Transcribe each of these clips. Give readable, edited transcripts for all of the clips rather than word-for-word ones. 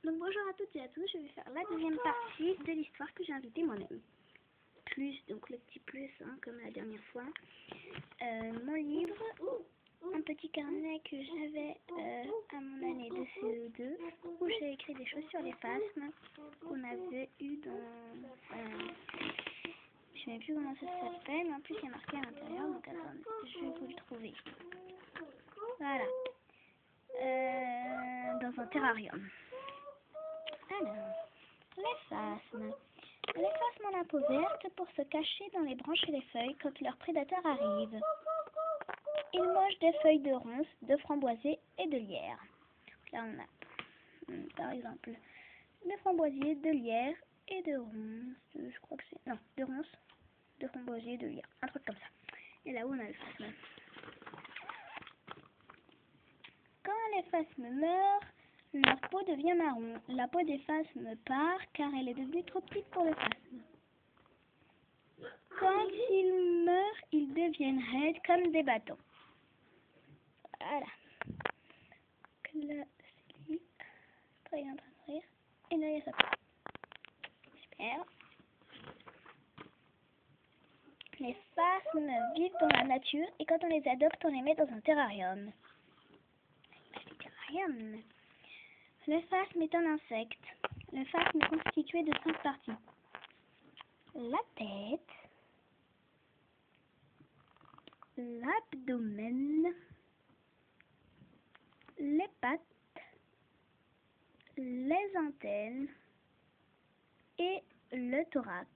Donc bonjour à toutes et à tous, je vais faire la deuxième partie de l'histoire que j'ai invitée moi-même. Plus, donc le petit plus, hein, comme la dernière fois. Mon livre, un petit carnet que j'avais à mon année de CE2, où j'ai écrit des choses sur les phasmes qu'on avait eu dans... je ne sais même plus comment ça s'appelle, mais en plus il y a marqué à l'intérieur, donc attendez, je vais vous le trouver. Voilà. Dans un terrarium. Alors, les phasmes. Les phasmes ont la peau verte pour se cacher dans les branches et les feuilles quand leurs prédateurs arrivent. Ils mangent des feuilles de ronces, de framboisier et de lierre. Là on a, par exemple, de framboisier, de lierre et de ronces. Je crois que c'est... Non, de ronces, de framboisier, de lierre. Un truc comme ça. Et là où on a le phasme. Quand les phasmes meurent, leur peau devient marron. La peau des phasmes part car elle est devenue trop petite pour le phasme. Quand ils meurent, ils deviennent raides comme des bâtons. Voilà. Là, c'est lui. Après, il est en train de rire. Et là, il y a sa peau. Super. Les phasmes vivent dans la nature et quand on les adopte, on les met dans un terrarium. Le phasme est un insecte. Le phasme est constitué de 5 parties. La tête, l'abdomen, les pattes, les antennes et le thorax.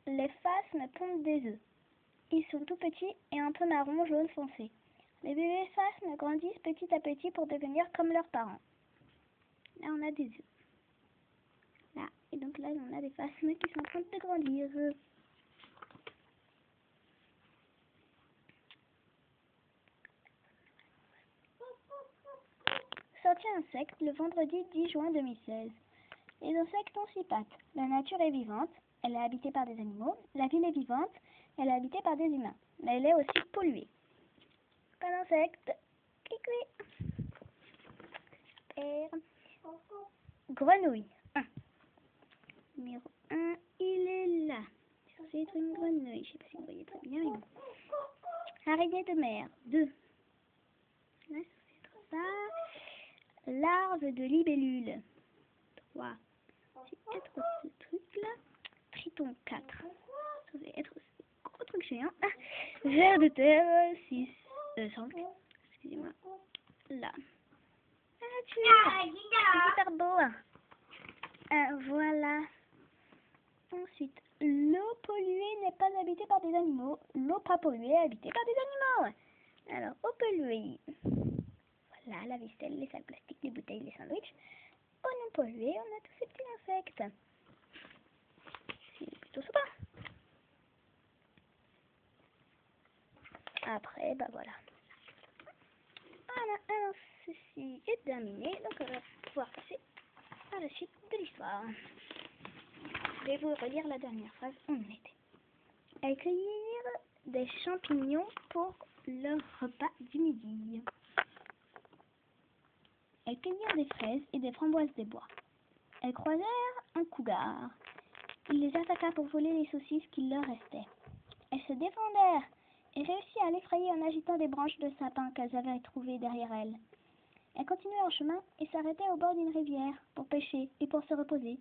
Les phasmes pondent des œufs. Ils sont tout petits et un peu marron jaune foncé. Les bébés phasmes grandissent petit à petit pour devenir comme leurs parents. Là, on a des œufs. Là, et donc là, on a des phasmes qui sont en train de grandir. Sortie insecte le vendredi 10 juin 2016. Les insectes ont 6 pattes. La nature est vivante, elle est habitée par des animaux. La ville est vivante, elle est habitée par des humains. Mais elle est aussi polluée. Un insecte. Cui-cui. Super. Grenouille. 1. Numéro 1, il est là. C'est censé être une grenouille. Je sais pas si vous voyez très bien, mais bon. Araignée de mer. 2. Là, c'est censé être ça. Larve de libellule. 3. C'est être ce truc-là. Triton 4. Ça va être ce gros truc géant. Ver de terre 6. 5. Excusez-moi. Là. C'est super beau. Voilà. Ensuite, l'eau polluée n'est pas habitée par des animaux. L'eau pas polluée est habitée par des animaux. Alors, eau polluée. Voilà, la vaisselle, les salles plastiques, les bouteilles, les sandwichs. Eau non polluée, on a tous ces petits insectes. C'est plutôt sympa. Après, bah voilà. Voilà, alors ceci est terminé. Donc on va pouvoir passer à la suite de l'histoire. Je vais vous relire la dernière phrase. On en était. Accueillir des champignons pour leur repas du midi. Elles cueillirent des fraises et des framboises des bois. Elles croisèrent un cougar. Il les attaqua pour voler les saucisses qu'il leur restait. Elles se défendèrent et réussirent à l'effrayer en agitant des branches de sapin qu'elles avaient trouvées derrière elles. Elles continuaient leur chemin et s'arrêtaient au bord d'une rivière pour pêcher et pour se reposer.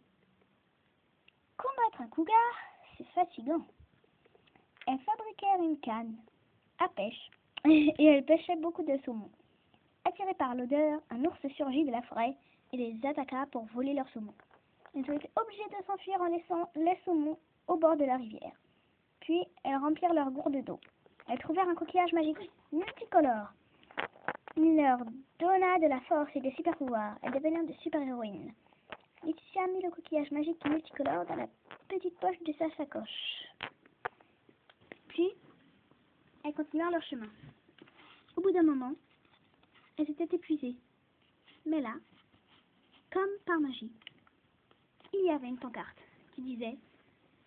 Combattre un cougar, c'est fatigant. Elles fabriquèrent une canne à pêche et elles pêchaient beaucoup de saumon. Attirées par l'odeur, un ours surgit de la forêt et les attaqua pour voler leur saumon. Elles ont été obligées de s'enfuir en laissant les saumons au bord de la rivière. Puis, elles remplirent leur gourde d'eau. Elles trouvèrent un coquillage magique multicolore. Il leur donna de la force et des super pouvoirs. Elles devinrent de super héroïnes. Laetitia mit le coquillage magique multicolore dans la petite poche de sa sacoche. Puis, elles continuèrent leur chemin. Au bout d'un moment, elles étaient épuisées. Mais là, comme par magie, il y avait une pancarte qui disait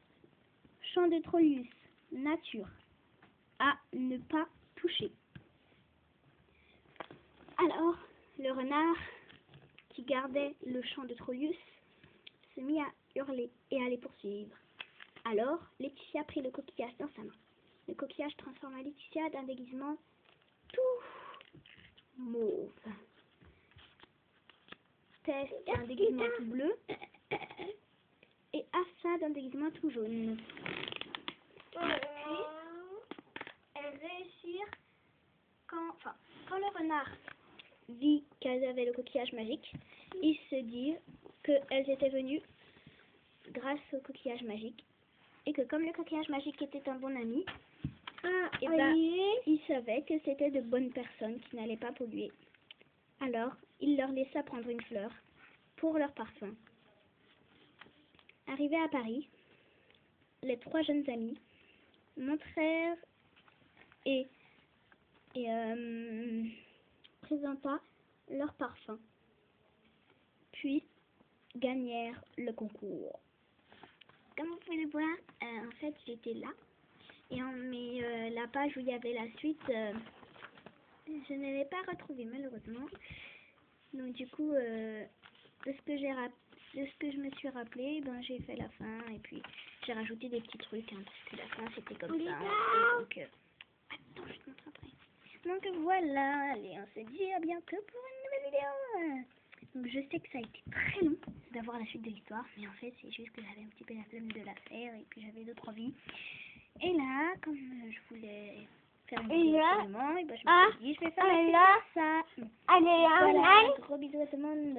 « Chant de Trollius, nature, à ne pas toucher. Alors, le renard qui gardait le champ de Troilus se mit à hurler et à les poursuivre. Alors, Laetitia prit le coquillage dans sa main. Le coquillage transforma Laetitia d'un déguisement tout mauve. Tess d'un déguisement tout bleu et Assa d'un déguisement tout jaune. Puis, elles réussirent quand le renard vit qu'elles avaient le coquillage magique, il se dit qu'elles étaient venues grâce au coquillage magique et que comme le coquillage magique était un bon ami, il savait que c'était de bonnes personnes qui n'allaient pas polluer. Alors, il leur laissa prendre une fleur pour leur parfum. Arrivés à Paris, les 3 jeunes amies montrèrent et présenta leur parfum, puis gagnèrent le concours. Comme vous pouvez le voir, en fait j'étais là, mais la page où il y avait la suite, je ne l'ai pas retrouvée malheureusement. Donc du coup, de ce que je me suis rappelé, ben j'ai fait la fin et puis j'ai rajouté des petits trucs, parce que la fin c'était comme ça. Donc, attends, je te montre après. Donc voilà, allez, on se dit à bientôt pour une nouvelle vidéo. Donc je sais que ça a été très long d'avoir la suite de l'histoire, mais en fait c'est juste que j'avais un petit peu la flemme de la faire et puis j'avais d'autres envies. Et là, comme je voulais faire une vidéo absolument, et ben je me suis dit je vais faire ça. Allez, Voilà, gros bisous à tout le monde.